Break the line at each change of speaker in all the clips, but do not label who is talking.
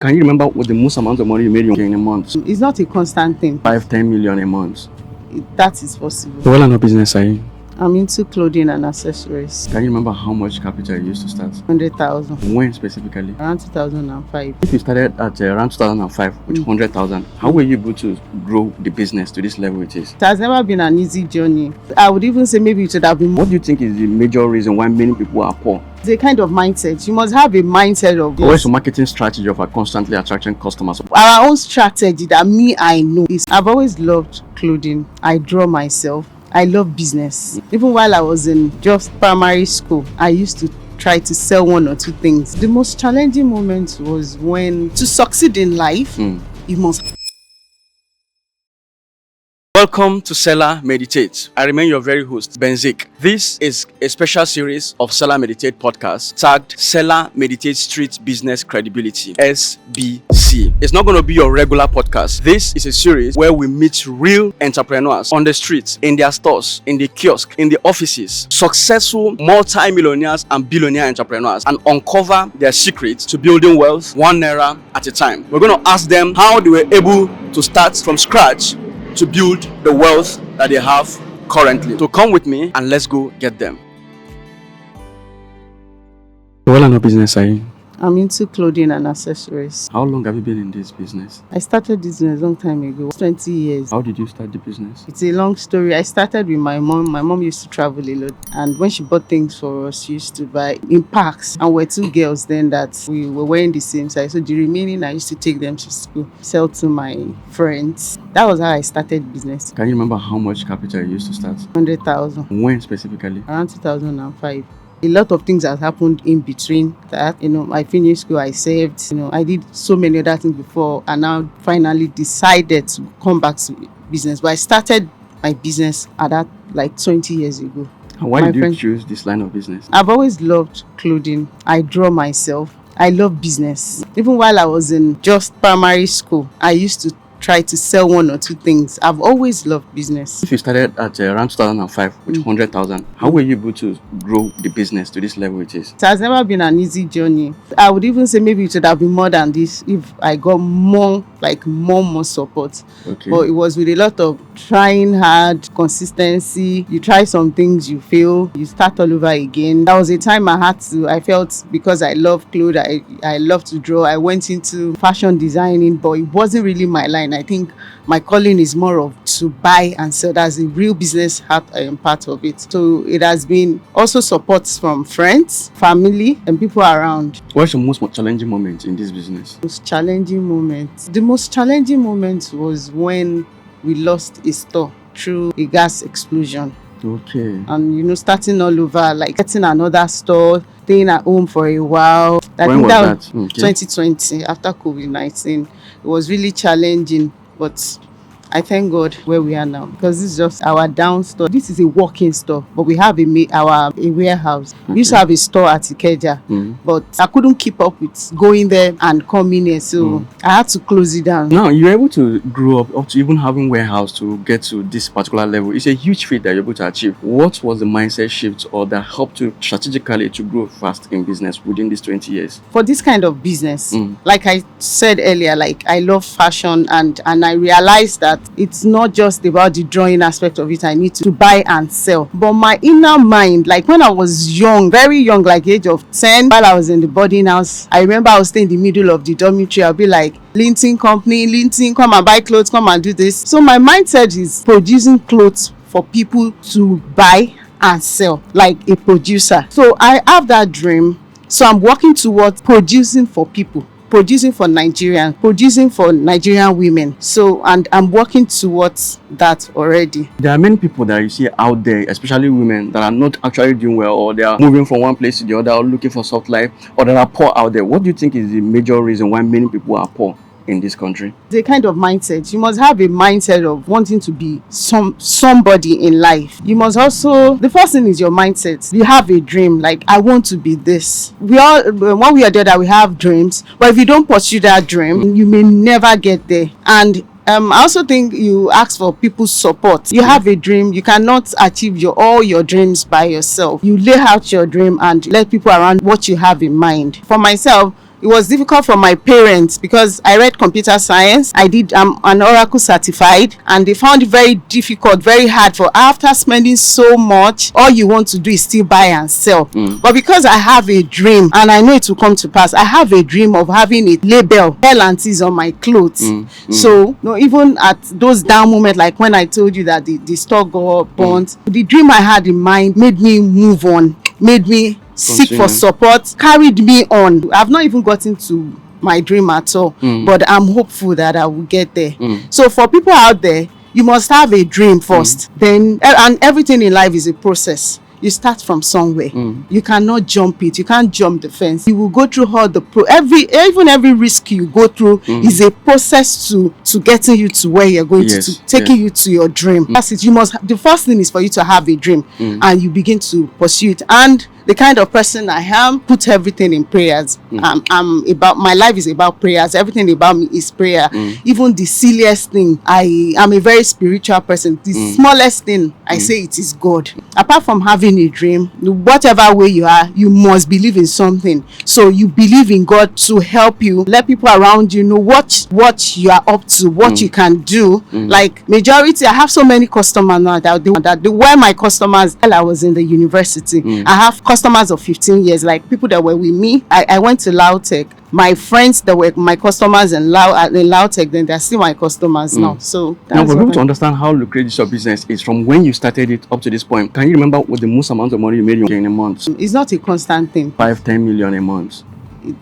Can you remember what the most amount of money you made in a month?
It's not a constant thing.
5-10 million a month.
That is possible.
So what line of business are you?
I'm into clothing and accessories.
Can you remember how much capital you used to start?
100,000.
When specifically?
Around 2005.
If you started at around 2005 with 100,000, how were you able to grow the business to this level it is?
It has never been an easy journey. I would even say maybe it should have been more.
What do you think is the major reason why many people are poor?
It's a kind of mindset. You must have a mindset of
What is your marketing strategy of constantly attracting customers?
Our own strategy that I know is I've always loved clothing. I draw myself. I love business. Even while I was in just primary school, I used to try to sell one or two things. The most challenging moment was when to succeed in life, you must.
Welcome to Selahmeditate. I remain your very host, Benzik. This is a special series of Selahmeditate podcast tagged Selahmeditate Street Business Credibility, SBC. It's not going to be your regular podcast. This is a series where we meet real entrepreneurs on the streets, in their stores, in the kiosk, in the offices, successful multi-millionaires and billionaire entrepreneurs, and uncover their secrets to building wealth 1 naira at a time. We're going to ask them how they were able to start from scratch to build the wealth that they have currently. So come with me and let's go get them. What line of business are you?
I'm into clothing and accessories.
How long have you been in this business?
I started this business a long time ago, 20 years.
How did you start the business?
It's a long story. I started with my mom. My mom used to travel a lot. And when she bought things for us, she used to buy in packs. And we're two girls then that we were wearing the same size. So the remaining, I used to take them to school, sell to my friends. That was how I started business.
Can you remember how much capital you used to start?
100,000.
When specifically?
Around 2005. A lot of things have happened in between that. I finished school, I saved, I did so many other things before, and now finally decided to come back to business. But I started my business at that like 20 years ago.
And why did you choose this line of business?
I've always loved clothing. I draw myself. I love business. Even while I was in just primary school, I used to try to sell one or two things. I've always loved business.
If you started at around 2005 with 100,000, how were you able to grow the business to this level it is?
It has never been an easy journey. I would even say maybe it should have been more than this if I got more support.
Okay.
But it was with a lot of trying hard, consistency. You try some things, you fail, you start all over again. That was a time I felt because I love clothes, I love to draw. I went into fashion designing, but it wasn't really my line. I think my calling is more of to buy and sell. That's a real business part of it. So it has been also support from friends, family, and people around.
What's your most challenging moment in this business?
Most challenging moment. The most challenging moment was when we lost a store through a gas explosion.
Okay.
And starting all over, like getting another store, staying at home for a while.
When was that? Okay.
2020, after COVID-19. It was really challenging, but I thank God where we are now, because this is just our down store. This is a walk-in store, but we have a warehouse.
Okay.
We used to have a store at Ikeja, but I couldn't keep up with going there and coming here, so I had to close it down.
Now, you're able to grow up to even having warehouse to get to this particular level. It's a huge feat that you're able to achieve. What was the mindset shift or that helped you strategically to grow fast in business within these 20 years?
For this kind of business, like I said earlier, like I love fashion, and I realized that it's not just about the drawing aspect of it. I need to buy and sell. But my inner mind, like when I was young, very young, like age of 10, while I was in the boarding house, I remember I was staying in the middle of the dormitory. I'll be like, L&T company, L&T, come and buy clothes, come and do this. So my mindset is producing clothes for people to buy and sell, like a producer. So I have that dream. So I'm working towards producing for people, producing for Nigerians, producing for Nigerian women. So, and I'm working towards that already.
There are many people that you see out there, especially women, that are not actually doing well, or they are moving from one place to the other, or looking for soft life, or that are poor out there. What do you think is the major reason why many people are poor in this country?
The kind of mindset. You must have a mindset of wanting to be somebody in life. You must also, the first thing is your mindset. You have a dream, like I want to be this. We all, one way or the other, we have dreams, but if you don't pursue that dream, you may never get there. And I also think you ask for people's support. You have a dream, you cannot achieve all your dreams by yourself. You lay out your dream and let people around what you have in mind. For myself, It was difficult for my parents because I read computer science. I'm an Oracle certified, and they found it very difficult, very hard. For after spending so much, all you want to do is still buy and sell. But because I have a dream and I know it will come to pass, I have a dream of having a label L&T's on my clothes. So even at those down moments, like when I told you that the stock got burnt, the dream I had in mind made me move on, made me seek for support, carried me on. I've not even gotten to my dream at all, but I'm hopeful that I will get there. So for people out there, you must have a dream first, then, and everything in life is a process. You start from somewhere. You cannot jump it. You can't jump the fence. You will go through all the every risk you go through is a process to getting you to where you're going to taking you to your dream. That's it. The first thing is for you to have a dream, and you begin to pursue it. And the kind of person I am, put everything in prayers. My life is about prayers. Everything about me is prayer. Even the silliest thing, I am a very spiritual person. The smallest thing, I say it is God. Apart from having a dream, whatever way you are, you must believe in something. So you believe in God to help you, let people around you know what you are up to, what you can do. Like majority, I have so many customers now that they were my customers while I was in the university. I have customers of 15 years, like people that were with me. I went to Lautech. My friends that were my customers in Lautech, then they're still my customers now. So
now we're going to understand how lucrative your business is from when you started it up to this point. Can you remember what the most amount of money you made in a month?
It's not a constant thing.
5-10 million a month.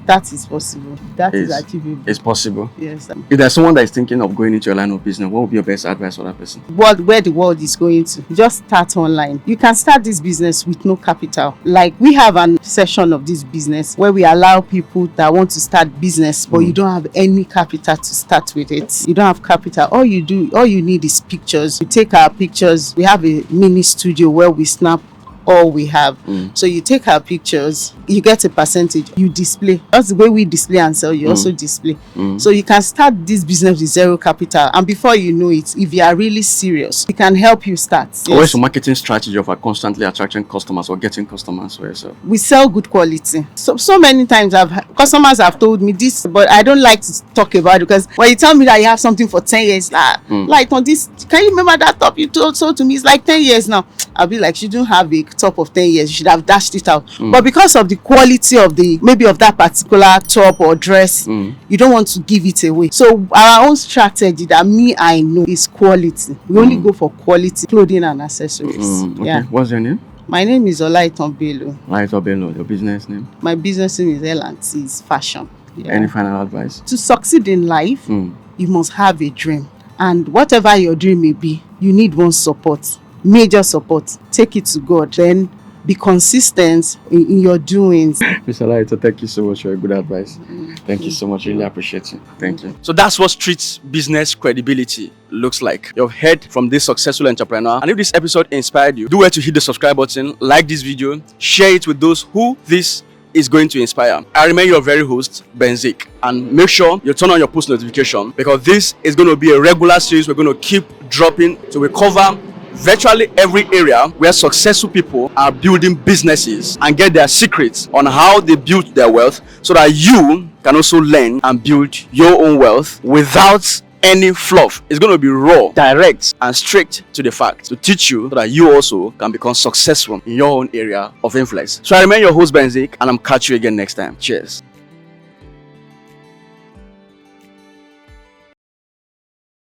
That is possible. That is achievable.
It's possible.
Yes.
If there's someone that is thinking of going into your line of business, what would be your best advice for that person?
Where the world is going to, just start online. You can start this business with no capital. Like we have a session of this business where we allow people that want to start business, but you don't have any capital to start with it. You don't have capital. All you need is pictures. You take our pictures. We have a mini studio where we snap all we have. So you take our pictures, you get a percentage, you display. That's the way we display and sell. You also display. So you can start this business with zero capital, and before you know it, if you are really serious, we can help you start.
What's your marketing strategy of constantly attracting customers or getting customers for yourself?
We sell good quality. So many times customers have told me this, but I don't like to talk about it, because when you tell me that you have something for 10 years, like on this, can you remember that top you sold to me? It's like 10 years now. I'll be like, you don't have a top of 10 years, you should have dashed it out. But because of the quality of that particular top or dress, you don't want to give it away. So our own strategy that I know is quality. We only go for quality clothing and accessories.
Okay. What's your name?
My name is Olaitan Bello.
Olaitan Bello. Your business name?
My business name is L&T Fashion.
Any final advice? To
succeed in life, you must have a dream. And whatever your dream may be, you need one support. Major support. Take it to God. Then be consistent in your doings.
Mr. Olaitan, thank you so much for your good advice. Thank you so much. Really appreciate it. Thank you. So that's what street business credibility looks like. You've heard from this successful entrepreneur. And if this episode inspired you, do well to hit the subscribe button, like this video, share it with those who this is going to inspire. I remain your very host, Benzik, and make sure you turn on your post notification, because this is going to be a regular series we're going to keep dropping. So we cover virtually every area where successful people are building businesses and get their secrets on how they build their wealth, so that you can also learn and build your own wealth without any fluff. It's going to be raw, direct, and straight to the facts to teach you so that you also can become successful in your own area of influence. So I remain your host, Benzik, and I'm catch you again next time. Cheers.